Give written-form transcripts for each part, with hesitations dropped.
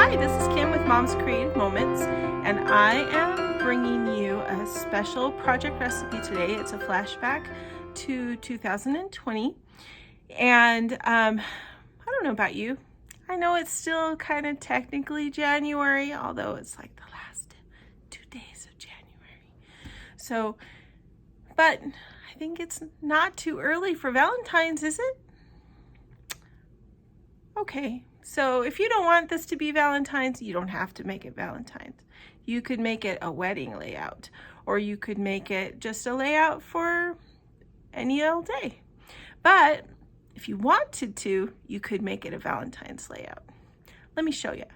Hi, this is Kim with Mom's Creative Moments, and I am bringing you a special project recipe today. It's a flashback to 2020, and I don't know about you. I know it's still kind of technically January, although it's like the last 2 days of January. So, but I think it's not too early for Valentine's, is it? Okay, so if you don't want this to be Valentine's, you don't have to make it Valentine's. You could make it a wedding layout, or you could make it just a layout for any old day. But if you wanted to, you could make it a Valentine's layout. Let me show you.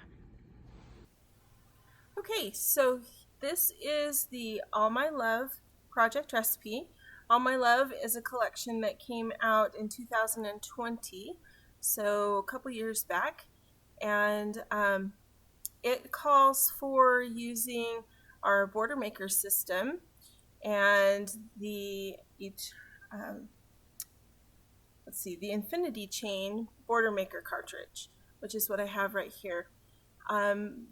Okay, so this is the All My Love project recipe. All My Love is a collection that came out in 2020, so a couple years back, and it calls for using our border maker system and the the Infinity Chain border maker cartridge, which is what I have right here.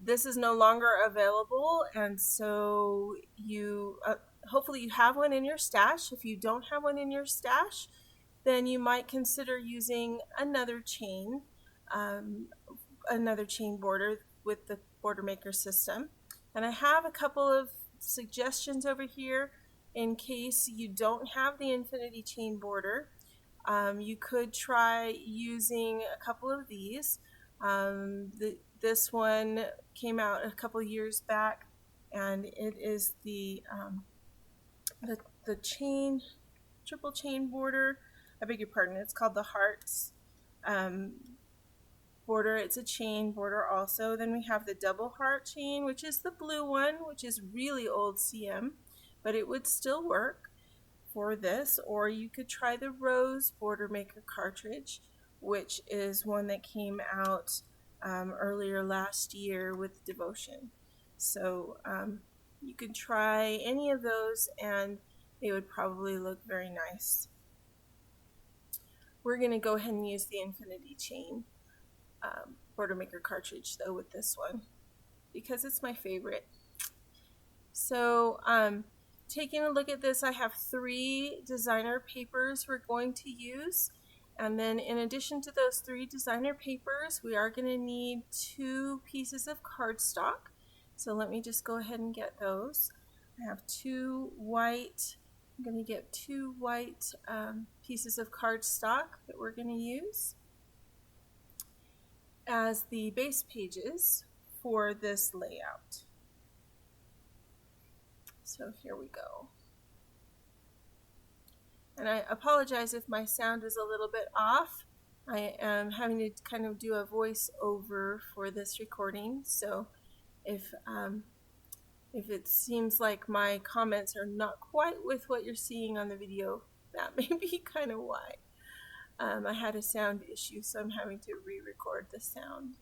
This is no longer available, and so you hopefully you have one in your stash. If you don't have one in your stash, then you might consider using another chain border with the border maker system. And I have a couple of suggestions over here in case you don't have the Infinity Chain border. You could try using a couple of these. This one came out a couple years back, and it is the chain, triple chain border. I beg your pardon. It's called the Hearts border. It's a chain border also. Then we have the double heart chain, which is the blue one, which is really old CM, but it would still work for this. Or you could try the rose border maker cartridge, which is one that came out earlier last year with Devotion. So you can try any of those and they would probably look very nice. We're going to go ahead and use the Infinity Chain border maker cartridge though with this one because it's my favorite. So taking a look at this, I have 3 designer papers we're going to use, and then in addition to those 3 designer papers, we are going to need 2 pieces of cardstock. So let me just go ahead and get those. I have 2 white, I'm going to get 2 white pieces of cardstock that we're going to use as the base pages for this layout. So here we go. And I apologize if my sound is a little bit off. I am having to kind of do a voiceover for this recording, so if it seems like my comments are not quite with what you're seeing on the video, that may be kind of why. I had a sound issue, so I'm having to re-record the sound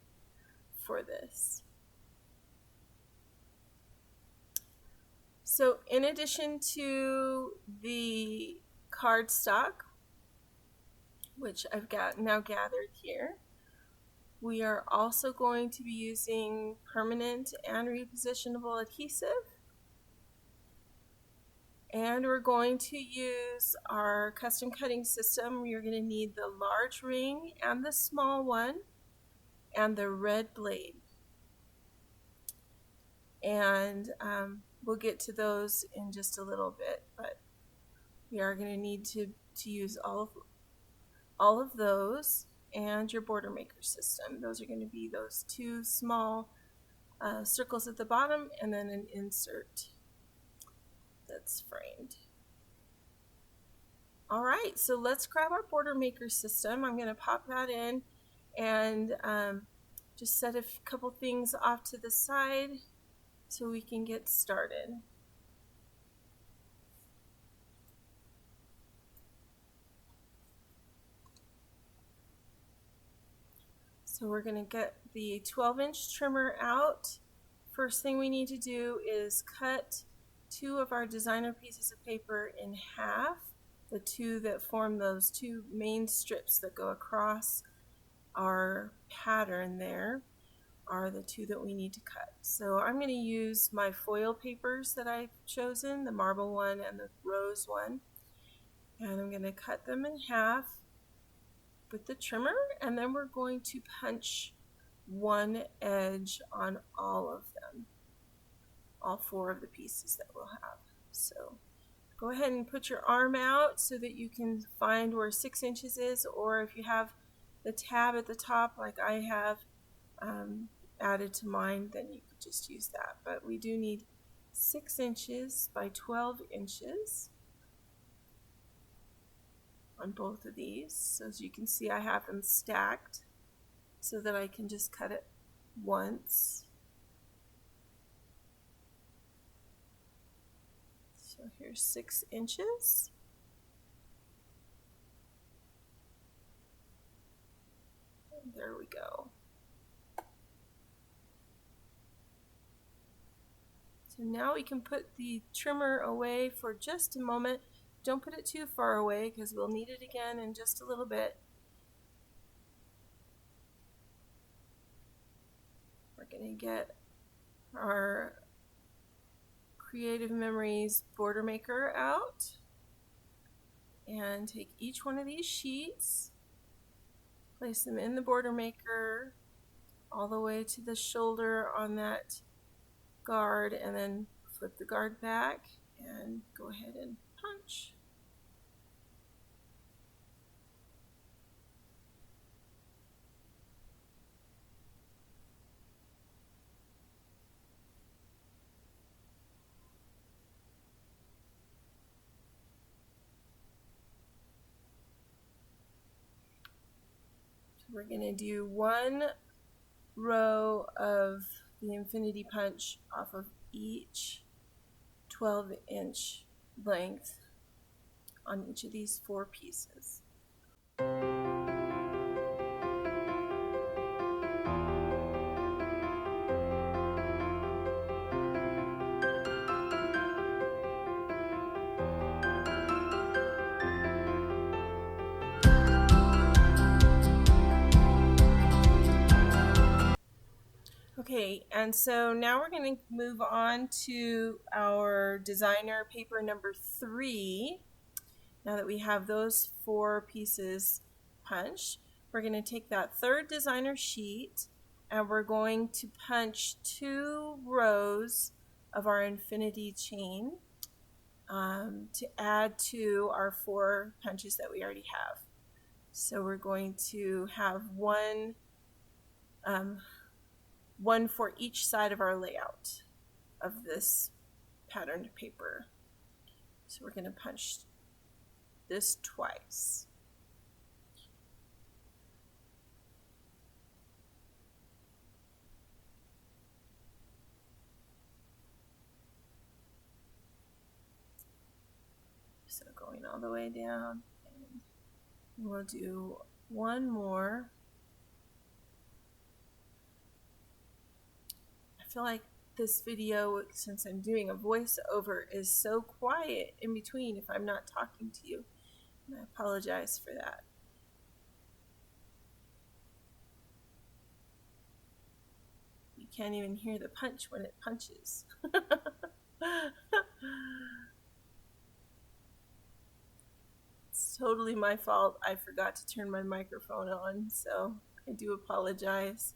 for this. So in addition to the cardstock, which I've now gathered here, we are also going to be using permanent and repositionable adhesive. And we're going to use our custom cutting system. You're going to need the large ring and the small one and the red blade. And we'll get to those in just a little bit, but we are going to need to use all of those and your border maker system. Those are going to be those 2 small circles at the bottom and then an insert that's framed. All right, so let's grab our border maker system. I'm going to pop that in and just set a couple things off to the side so we can get started. So we're going to get the 12-inch trimmer out. First thing we need to do is cut 2 of our designer pieces of paper in half, the 2 that form those 2 main strips that go across our pattern there. are the two that we need to cut. So I'm going to use my foil papers that I've chosen, the marble one and the rose one, and I'm going to cut them in half with the trimmer, and then we're going to punch one edge on all of them, all four of the pieces that we'll have. So go ahead and put your arm out so that you can find where 6 inches is, or if you have the tab at the top like I have added to mine, then you could just use that. But we do need 6 inches by 12 inches on both of these. So as you can see, I have them stacked so that I can just cut it once. So here's 6 inches. And there we go. So now we can put the trimmer away for just a moment. Don't put it too far away because we'll need it again in just a little bit. We're going to get our Creative Memories border maker out and take each one of these sheets, place them in the border maker all the way to the shoulder on that guard, and then flip the guard back and go ahead and punch. We're going to do one row of the infinity punch off of each 12-inch length on each of these 4 pieces. Okay, and so now we're going to move on to our designer paper number 3. Now that we have those 4 pieces punched, we're going to take that third designer sheet and we're going to punch 2 rows of our infinity chain to add to our 4 punches that we already have. So we're going to have one for each side of our layout of this patterned paper. So we're going to punch this twice. So going all the way down, and we'll do one more. I feel like this video, since I'm doing a voiceover, is so quiet in between if I'm not talking to you. And I apologize for that. You can't even hear the punch when it punches. It's totally my fault. I forgot to turn my microphone on, so I do apologize.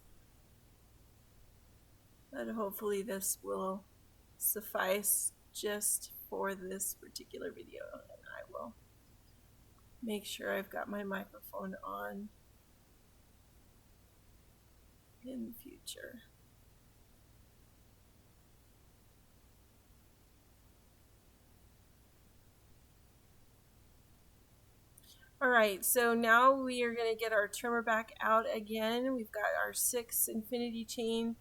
But hopefully this will suffice just for this particular video, and I will make sure I've got my microphone on in the future. Alright, so now we are going to get our trimmer back out again. We've got our 6 infinity chain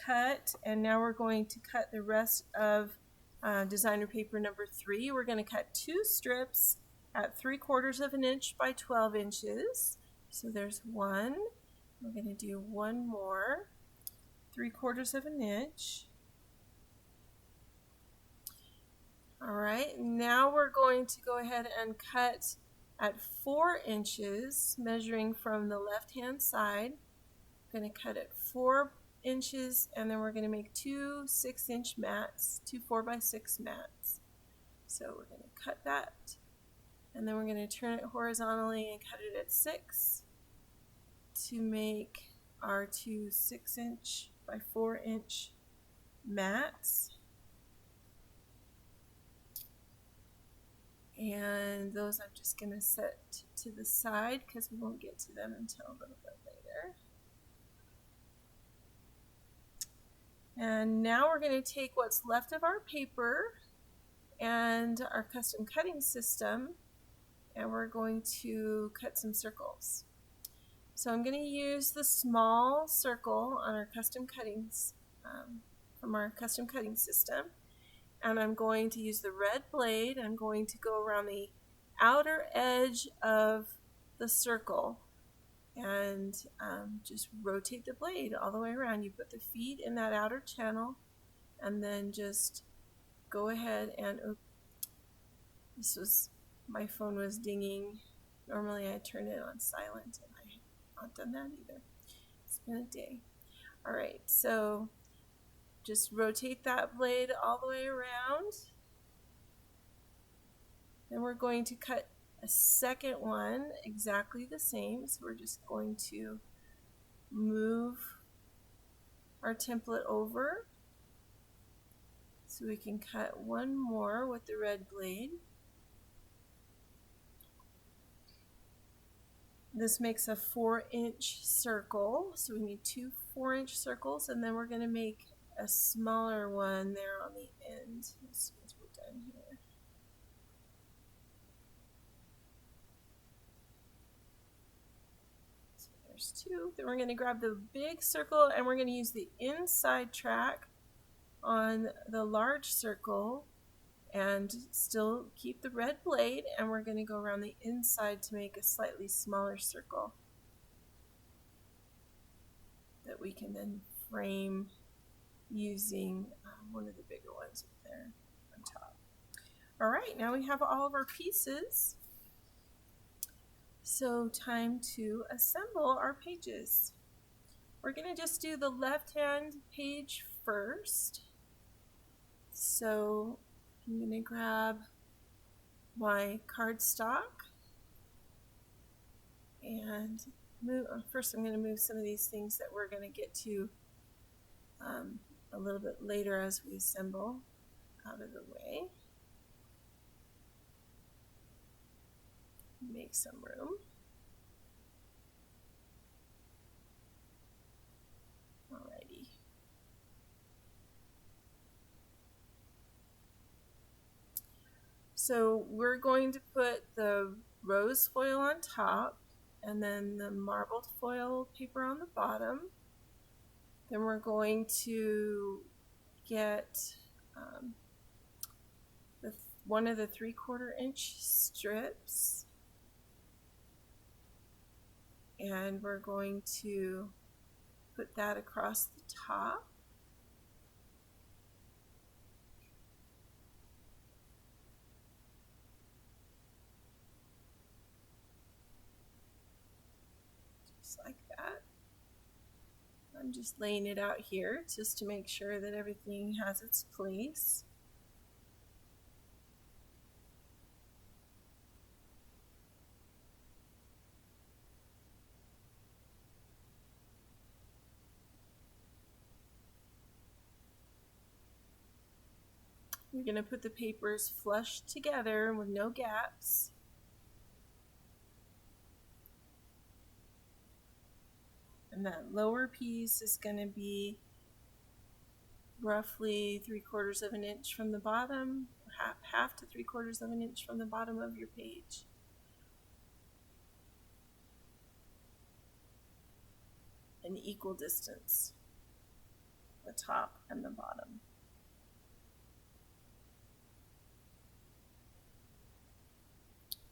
cut, and now we're going to cut the rest of designer paper number 3. We're going to cut 2 strips at 3/4 of an inch by 12 inches. So there's one. We're going to do one more, 3/4 of an inch. Alright, now we're going to go ahead and cut at 4 inches, measuring from the left hand side. I'm going to cut it 4 inches, and then we're going to make two 6-inch mats, two 4x6 mats. So we're going to cut that, and then we're going to turn it horizontally and cut it at 6 to make our two 6-inch by 4-inch mats. And those I'm just going to set to the side because we won't get to them until a little bit later. And now we're going to take what's left of our paper and our custom cutting system, and we're going to cut some circles. So I'm going to use the small circle on our custom cuttings from our custom cutting system, and I'm going to use the red blade. I'm going to go around the outer edge of the circle and just rotate the blade all the way around. You put the feet in that outer channel and then just go ahead and my phone was dinging. Normally I turn it on silent, and I have not done that either. It's been a day. Alright, so just rotate that blade all the way around. Then we're going to cut a second one exactly the same. So we're just going to move our template over so we can cut one more with the red blade. This makes a 4-inch circle, so we need two 4-inch circles, and then we're going to make a smaller one there on the end as soon as we're done here. So there's two. Then we're going to grab the big circle, and we're going to use the inside track on the large circle and still keep the red blade, and we're going to go around the inside to make a slightly smaller circle that we can then frame using one of the bigger ones up there on top. Alright, now we have all of our pieces. So time to assemble our pages. We're going to just do the left-hand page first. So I'm going to grab my cardstock and first I'm going to move some of these things that we're going to get to a little bit later as we assemble out of the way. Make some room. Alrighty. So we're going to put the rose foil on top and then the marbled foil paper on the bottom. Then we're going to get one of the 3/4 inch strips, and we're going to put that across the top. Just like that. I'm just laying it out here just to make sure that everything has its place. We're going to put the papers flush together with no gaps. And that lower piece is going to be roughly 3/4 of an inch from the bottom, half to 3/4 of an inch from the bottom of your page. An equal distance, the top and the bottom.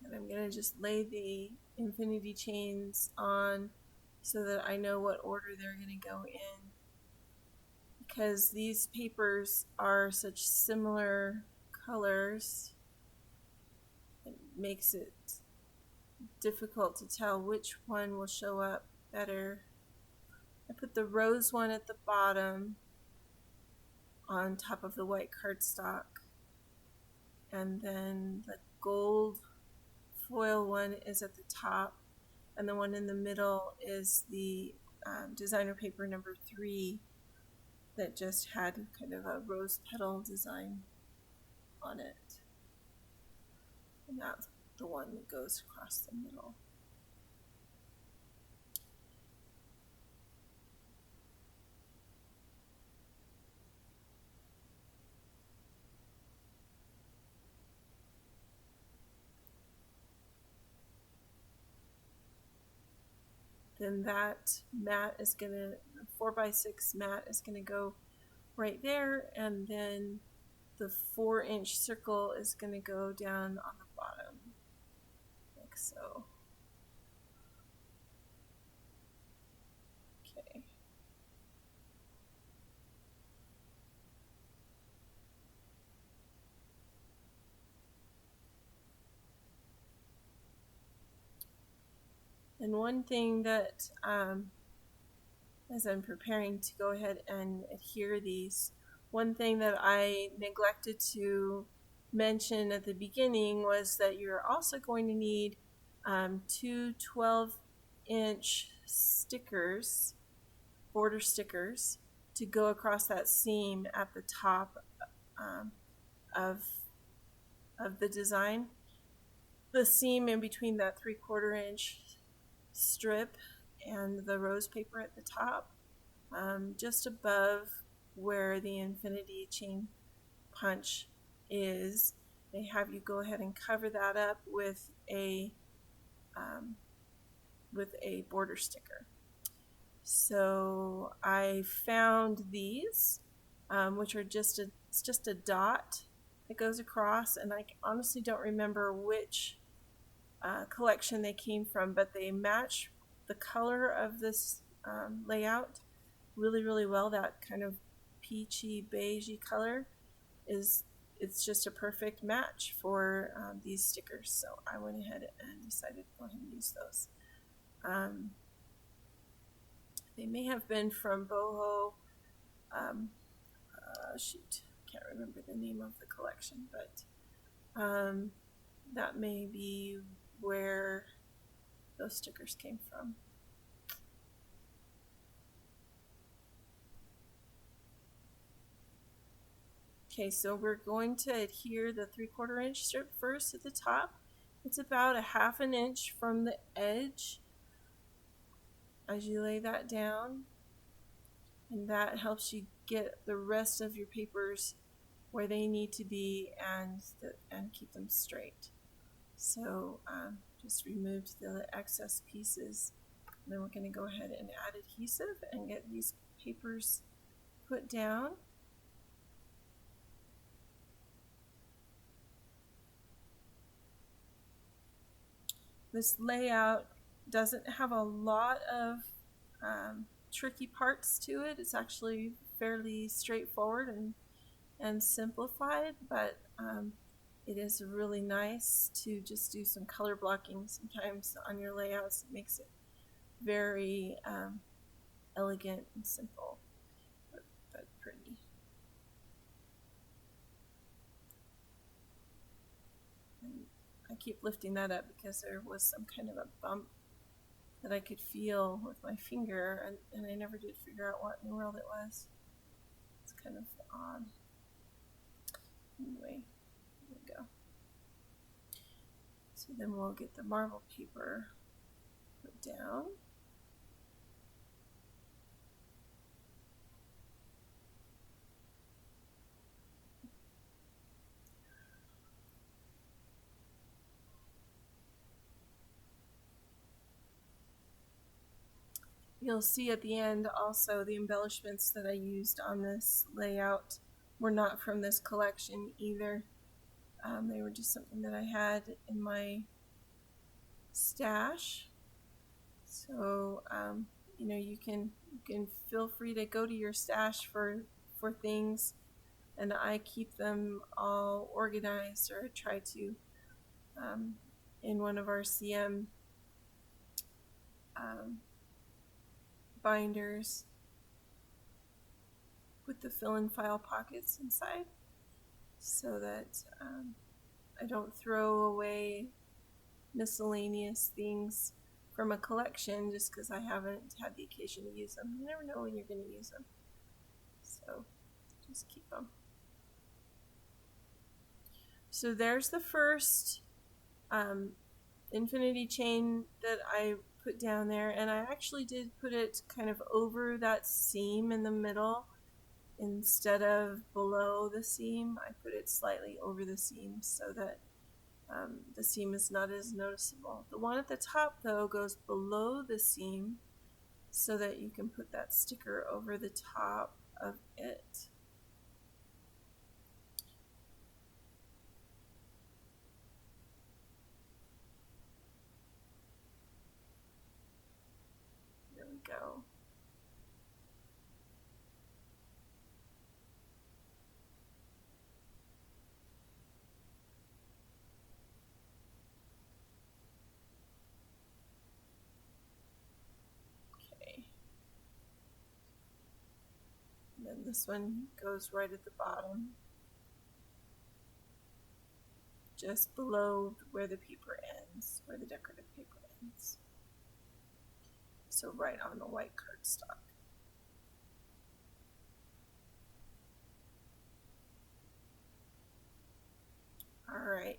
And I'm going to just lay the infinity chains on so that I know what order they're going to go in. Because these papers are such similar colors, it makes it difficult to tell which one will show up better I put the rose one at the bottom on top of the white cardstock, and then the gold foil one is at the top, and the one in the middle is the designer paper number 3 that just had kind of a rose petal design on it. And that's the one that goes across the middle. Then that mat is gonna, 4x6 mat is gonna go right there, and then the 4-inch circle is gonna go down on the bottom, like so. Okay. And one thing that, as I'm preparing to go ahead and adhere these, one thing that I neglected to mention at the beginning was that you're also going to need 2 12-inch stickers, border stickers, to go across that seam at the top um, of, of the design. The seam in between that 3/4 inch strip and the rose paper at the top, just above where the infinity chain punch is, they have you go ahead and cover that up um, with a border sticker. So I found these, which are it's just a dot that goes across, and I honestly don't remember which collection they came from, but they match the color of this layout really, really well. That kind of peachy, beigey color it's just a perfect match for these stickers. So I went ahead and decided to go ahead and use those. They may have been from Boho. Shoot, can't remember the name of the collection, but that may be where those stickers came from. Okay, so we're going to adhere the 3/4 inch strip first at the top. It's about a 1/2 inch from the edge as you lay that down, and that helps you get the rest of your papers where they need to be and keep them straight. So just remove the excess pieces. And then we're going to go ahead and add adhesive and get these papers put down. This layout doesn't have a lot of tricky parts to it. It's actually fairly straightforward and simplified, but it is really nice to just do some color blocking sometimes on your layouts. It makes it very elegant and simple, but pretty. And I keep lifting that up because there was some kind of a bump that I could feel with my finger, and I never did figure out what in the world it was. It's kind of odd. Anyway, there we go. So then we'll get the marble paper put down. You'll see at the end also the embellishments that I used on this layout were not from this collection either. They were just something that I had in my stash. So you can feel free to go to your stash for things, and I keep them all organized, or try to, in one of our CM binders with the fill-in file pockets inside, so that I don't throw away miscellaneous things from a collection just because I haven't had the occasion to use them. You never know when you're going to use them, so just keep them. So there's the first infinity chain that I put down there, and I actually did put it kind of over that seam in the middle instead of below the seam. I put it slightly over the seam so that the seam is not as noticeable. The one at the top though goes below the seam so that you can put that sticker over the top of it. There we go. And then this one goes right at the bottom, just below where the paper ends, where the decorative paper ends. So right on the white cardstock. All right.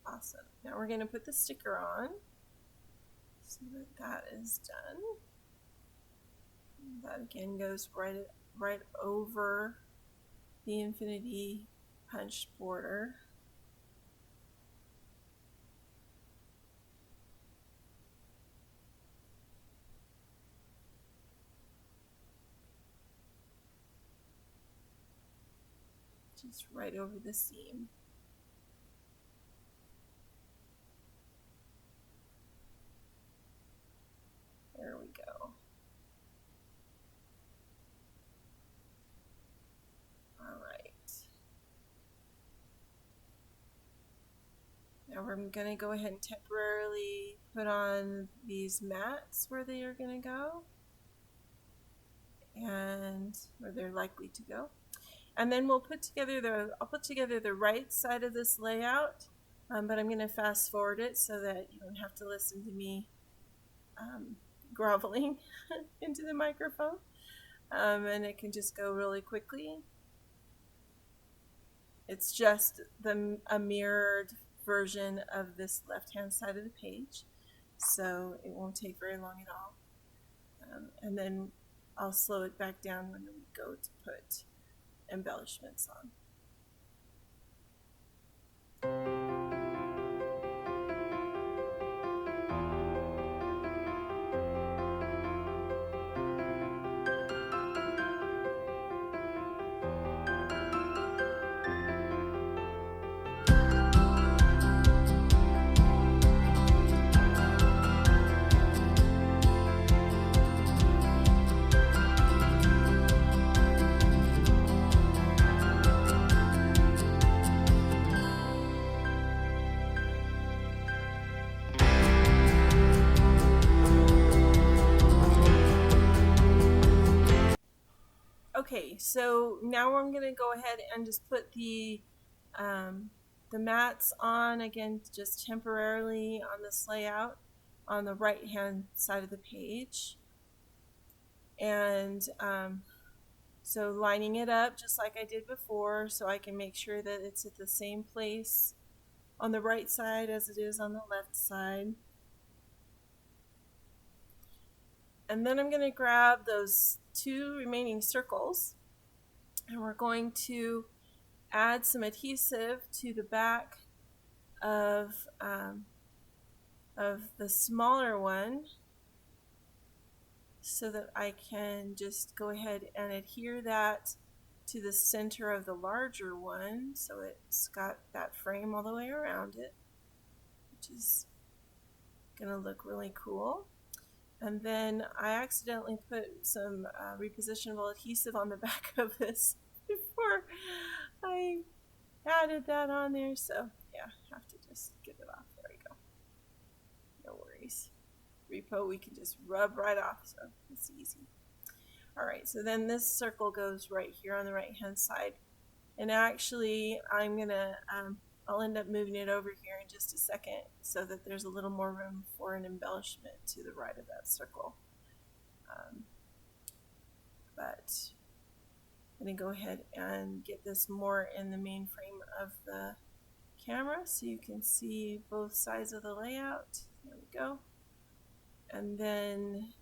Awesome. Now we're going to put the sticker on so that that is done. That again goes right over the infinity punched border. Just right over the seam. There we go. All right. Now we're going to go ahead and temporarily put on these mats where they are going to go and where they're likely to go. And then we'll put together I'll put together the right side of this layout, but I'm going to fast forward it so that you don't have to listen to me groveling into the microphone, and it can just go really quickly. It's just a mirrored version of this left-hand side of the page, so it won't take very long at all. And then I'll slow it back down when we go to put embellishments on. Okay, so now I'm going to go ahead and just put the mats on again, just temporarily on this layout on the right hand side of the page. And so lining it up just like I did before, so I can make sure that it's at the same place on the right side as it is on the left side. And then I'm going to grab those two remaining circles, and we're going to add some adhesive to the back of the smaller one so that I can just go ahead and adhere that to the center of the larger one, so it's got that frame all the way around it, which is going to look really cool. And then I accidentally put some repositionable adhesive on the back of this before I added that on there. So yeah, I have to just get it off. There we go. No worries. Repo we can just rub right off, so it's easy. Alright, so then this circle goes right here on the right hand side. And actually, I'll end up moving it over here in just a second so that there's a little more room for an embellishment to the right of that circle. But I'm going to go ahead and get this more in the main frame of the camera so you can see both sides of the layout. There we go. And then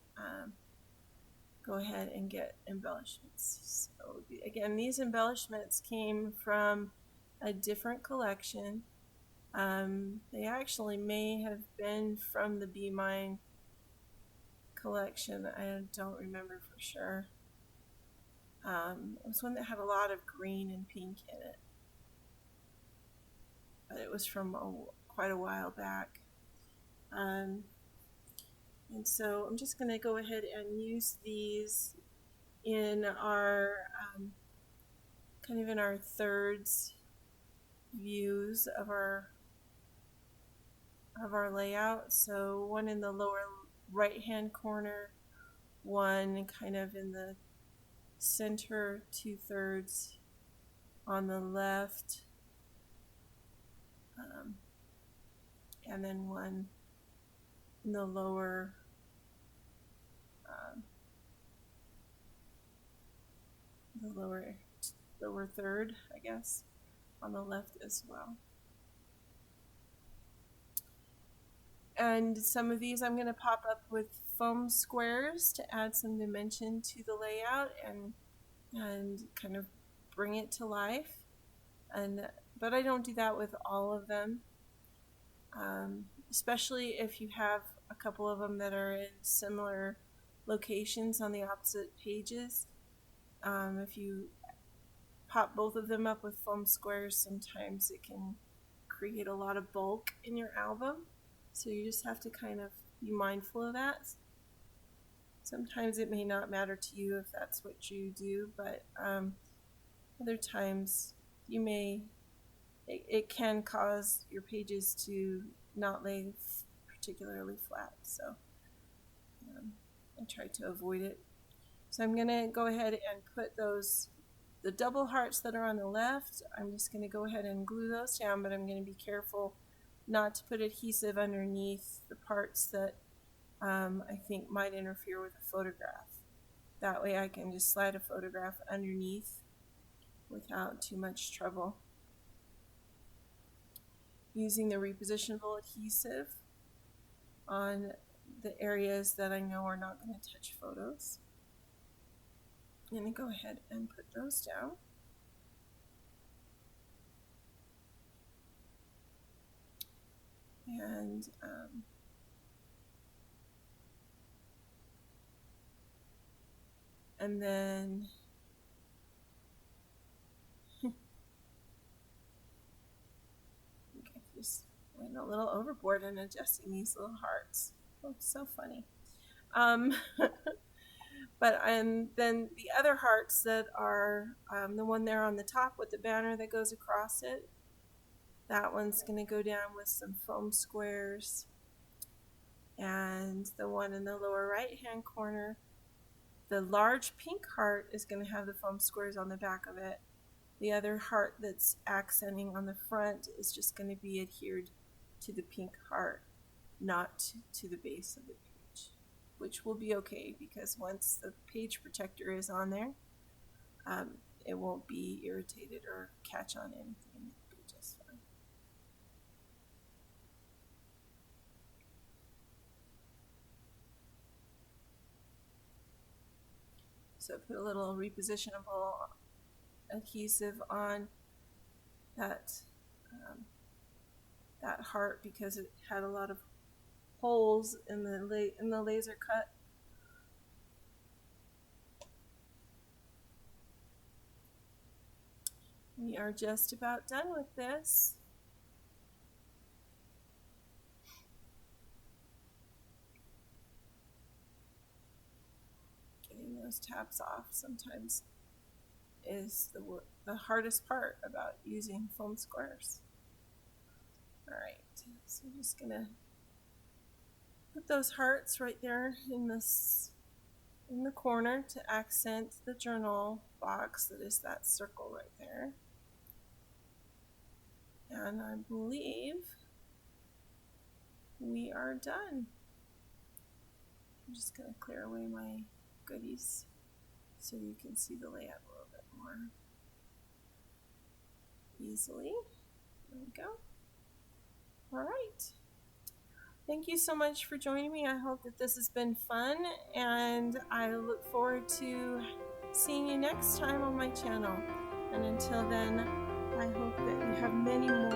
go ahead and get embellishments. So again, these embellishments came from a different collection. They actually may have been from the Be Mine collection. I don't remember for sure. It was one that had a lot of green and pink in it, but it was from quite a while back. And so I'm just going to go ahead and use these in our kind of in our thirds views of our layout. So one in the lower right hand corner, one kind of in the center 2/3 on the left, and then one in the lower lower third, I guess, on the left as well. And some of these I'm going to pop up with foam squares to add some dimension to the layout and kind of bring it to life. But I don't do that with all of them, especially if you have a couple of them that are in similar locations on the opposite pages. If you pop both of them up with foam squares, sometimes it can create a lot of bulk in your album. So you just have to kind of be mindful of that. Sometimes it may not matter to you if that's what you do, but other times it can cause your pages to not lay particularly flat. So I try to avoid it. So I'm going to go ahead and put the double hearts that are on the left, I'm just going to go ahead and glue those down, but I'm going to be careful not to put adhesive underneath the parts that I think might interfere with a photograph. That way I can just slide a photograph underneath without too much trouble. Using the repositionable adhesive on the areas that I know are not going to touch photos. I'm going to go ahead and put those down. And then I just went a little overboard in adjusting these little hearts. Oh, so funny. And then the other hearts that are the one there on the top with the banner that goes across it, that one's going to go down with some foam squares. And the one in the lower right hand corner, the large pink heart, is going to have the foam squares on the back of it. The other heart that's accenting on the front is just going to be adhered to the pink heart, not to the base of the page, which will be okay because once the page protector is on there, it won't be irritated or catch on anything. It'll be just fine. So put a little repositionable adhesive on that heart because it had a lot of holes in the laser cut. We are just about done with this. Getting those tabs off sometimes is the hardest part about using foam squares. Alright, so I'm just going to put those hearts right there in the corner to accent the journal box that is that circle right there. And I believe we are done. I'm just going to clear away my goodies so you can see the layout a little bit more easily. There we go. All right. Thank you so much for joining me. I hope that this has been fun, and I look forward to seeing you next time on my channel. And until then, I hope that you have many more